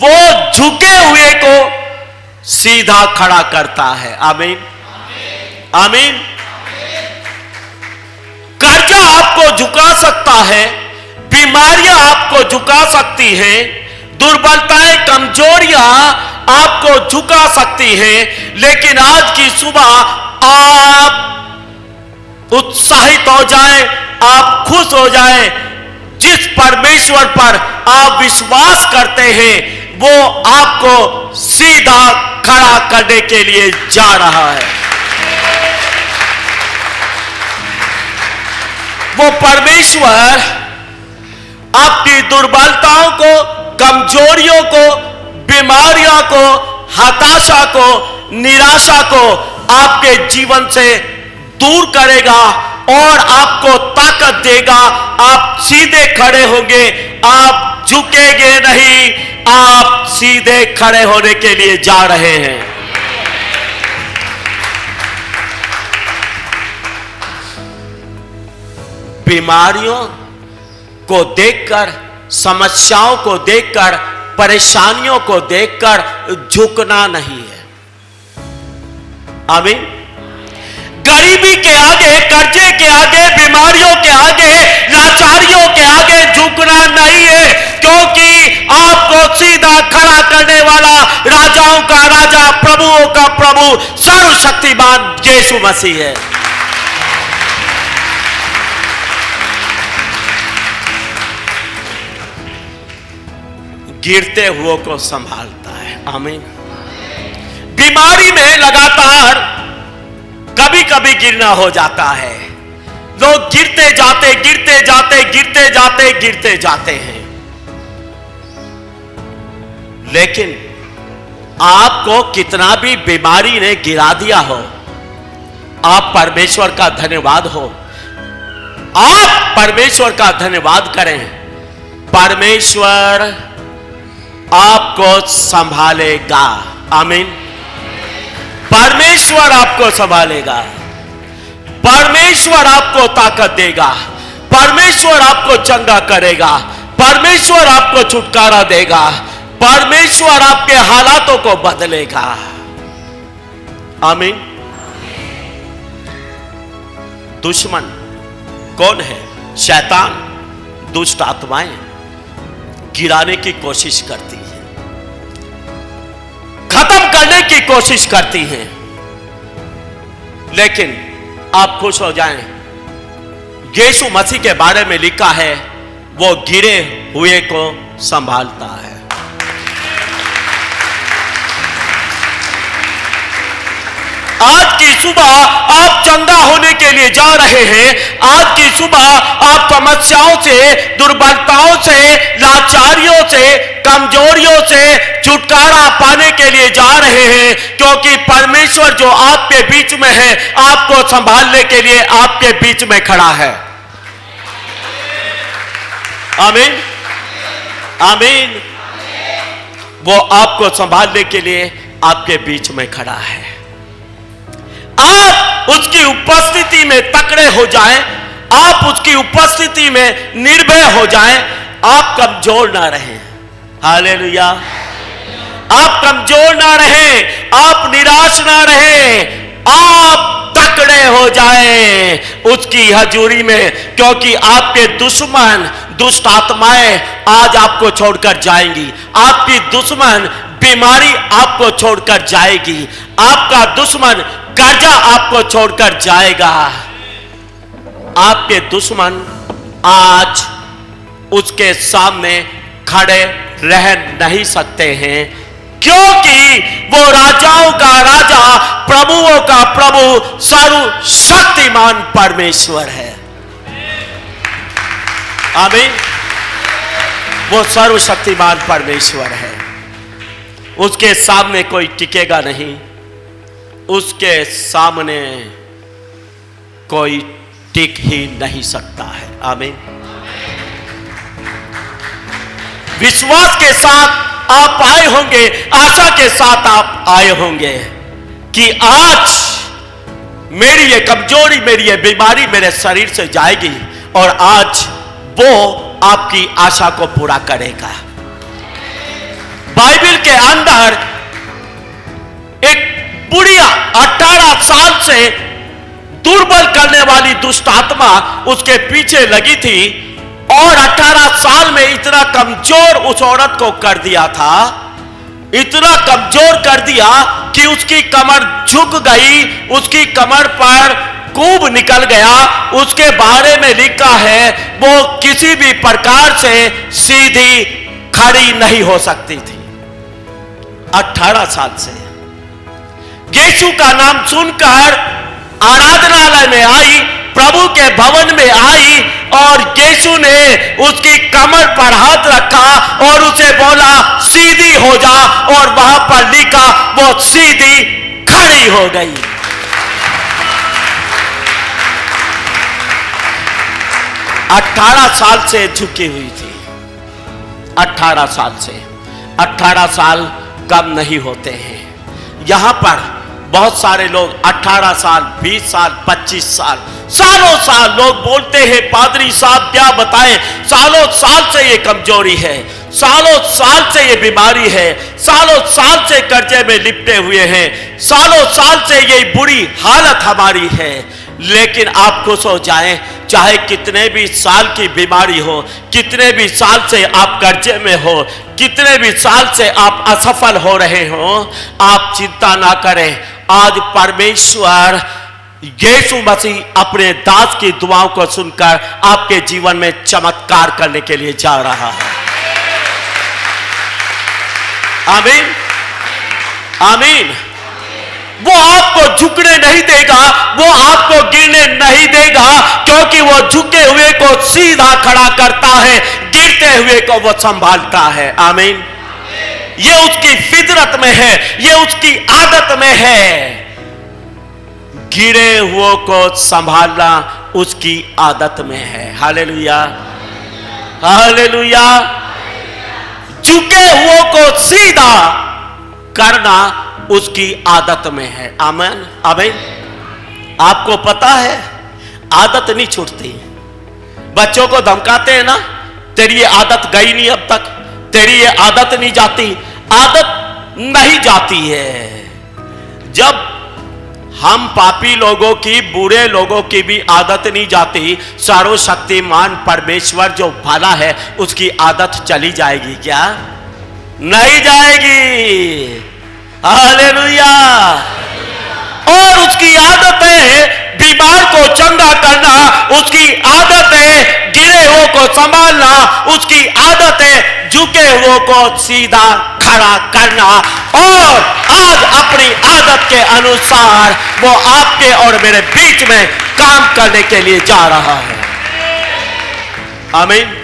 वो झुके हुए को सीधा खड़ा करता है। आमीन आमीन। कर्जा आपको झुका सकता है, बीमारियां आपको झुका सकती हैं, दुर्बलताएं कमजोरियां आपको झुका सकती हैं, लेकिन आज की सुबह आप उत्साहित हो जाएं, आप खुश हो जाएं। जिस परमेश्वर पर आप विश्वास करते हैं वो आपको सीधा खड़ा करने के लिए जा रहा है। वो परमेश्वर आपकी दुर्बलताओं को, कमजोरियों को, बीमारियों को, हताशा को, निराशा को आपके जीवन से दूर करेगा और आपको ताकत देगा। आप सीधे खड़े होंगे, आप झुकेंगे नहीं, आप सीधे खड़े होने के लिए जा रहे हैं। बीमारियों को देखकर, समस्याओं को देखकर, परेशानियों को देखकर झुकना नहीं है। आमीन। गरीबी के आगे, कर्जे के आगे, बीमारियों के आगे, लाचारियों के आगे झुकना नहीं है, क्योंकि आपको सीधा खड़ा करने वाला राजाओं का राजा, प्रभुओं का प्रभु, सर्वशक्तिमान यीशु मसीह है। गिरते हुए को संभालता है। आमीन। बीमारी में लगातार कभी कभी गिरना हो जाता है। लोग गिरते जाते, गिरते जाते, गिरते जाते, गिरते जाते हैं, लेकिन आपको कितना भी बीमारी ने गिरा दिया हो, आप परमेश्वर का धन्यवाद हो, आप परमेश्वर का धन्यवाद करें। परमेश्वर आपको संभालेगा। आमीन। परमेश्वर आपको संभालेगा, परमेश्वर आपको ताकत देगा, परमेश्वर आपको चंगा करेगा, परमेश्वर आपको छुटकारा देगा, परमेश्वर आपके हालातों को बदलेगा। आमीन। दुश्मन कौन है? शैतान, दुष्ट आत्माएं गिराने की कोशिश करती हैं, खत्म करने की कोशिश करती हैं, लेकिन आप खुश हो जाएं, यीशु मसीह के बारे में लिखा है वो गिरे हुए को संभालता है। आज की सुबह आप चंगा होने के लिए जा रहे हैं। आज की सुबह आप समस्याओं से, दुर्बलताओं से, लाचारियों से, कमजोरियों से छुटकारा पाने के लिए जा रहे हैं, क्योंकि परमेश्वर जो आपके बीच में है, आपको संभालने के लिए आपके बीच में खड़ा है। आमीन आमीन। वो आपको संभालने के लिए आपके बीच में खड़ा है। आप उसकी उपस्थिति में तकड़े हो जाएं, आप उसकी उपस्थिति में निर्भय हो जाएं, आप कमजोर ना रहें। हालेलुया। आप कमजोर ना रहें, आप निराश ना रहें, आप तकड़े हो जाएं उसकी हजूरी में, क्योंकि आपके दुश्मन, दुष्ट आत्माएं आज आपको छोड़कर जाएंगी। आपकी दुश्मन बीमारी आपको छोड़कर जाएगी, आपका दुश्मन कर्जा आपको छोड़कर जाएगा। आपके दुश्मन आज उसके सामने खड़े रह नहीं सकते हैं, क्योंकि वो राजाओं का राजा, प्रभुओं का प्रभु, सर्वशक्तिमान परमेश्वर है। आमीन। वो सर्वशक्तिमान परमेश्वर है, उसके सामने कोई टिकेगा नहीं, उसके सामने कोई टिक ही नहीं सकता है। आमीन। विश्वास के साथ आप आए होंगे, आशा के साथ आप आए होंगे कि आज मेरी ये कमजोरी, मेरी ये बीमारी मेरे शरीर से जाएगी और आज वो आपकी आशा को पूरा करेगा। बाइबल के अंदर एक बुढ़िया 18 साल से दुर्बल करने वाली दुष्ट आत्मा उसके पीछे लगी थी और 18 साल में इतना कमजोर उस औरत को कर दिया था, इतना कमजोर कर दिया कि उसकी कमर झुक गई, उसकी कमर पर कूब निकल गया। उसके बारे में लिखा है वो किसी भी प्रकार से सीधी खड़ी नहीं हो सकती थी 18 साल से। यीशु का नाम सुनकर आराधनालय में आई, प्रभु के भवन में आई और यीशु ने उसकी कमर पर हाथ रखा और उसे बोला सीधी हो जा, और वहां पर लिखा वो सीधी खड़ी हो गई। अठारह साल से झुकी हुई थी, 18 साल से। 18 साल कम नहीं होते हैं। यहां पर बहुत सारे लोग 18 साल, 20 साल, 25 साल, सालों साल लोग बोलते हैं पादरी साहब क्या बताएं, सालों साल से ये कमजोरी है, सालों साल से ये बीमारी है, सालों साल से कर्जे में लिपटे हुए हैं, सालों साल से ये बुरी हालत हमारी है। लेकिन आप खुश हो जाएं, चाहे कितने भी साल की बीमारी हो, कितने भी साल से आप कर्जे में हो, कितने भी साल से आप असफल हो रहे हो, आप चिंता ना करें। आज परमेश्वर यीशु मसीह अपने दास की दुआओं को सुनकर आपके जीवन में चमत्कार करने के लिए जा रहा है। आमीन, आमीन। वो आपको झुकने नहीं देगा, वो आपको गिरने नहीं देगा, क्योंकि वो झुके हुए को सीधा खड़ा करता है, गिरते हुए को वो संभालता है। आमीन। ये उसकी फितरत में है, ये उसकी आदत में है। गिरे हुए को संभालना उसकी आदत में है। Hallelujah, hallelujah. झुके हुए को सीधा करना उसकी आदत में है। आमीन, आमीन। आपको पता है आदत नहीं छूटती। बच्चों को धमकाते हैं ना, तेरी ये आदत गई नहीं अब तक, तेरी ये आदत नहीं जाती। आदत नहीं जाती है। जब हम पापी लोगों की, बुरे लोगों की भी आदत नहीं जाती, सर्वशक्तिमान परमेश्वर जो भला है उसकी आदत चली जाएगी क्या? नहीं जाएगी। हालेलुया। और उसकी आदत है बीमार को चंगा करना, उसकी आदत है गिरे हुए को संभालना, उसकी आदत है झुके हुए को सीधा खड़ा करना। और आज अपनी आदत के अनुसार वो आपके और मेरे बीच में काम करने के लिए जा रहा है। आमीन।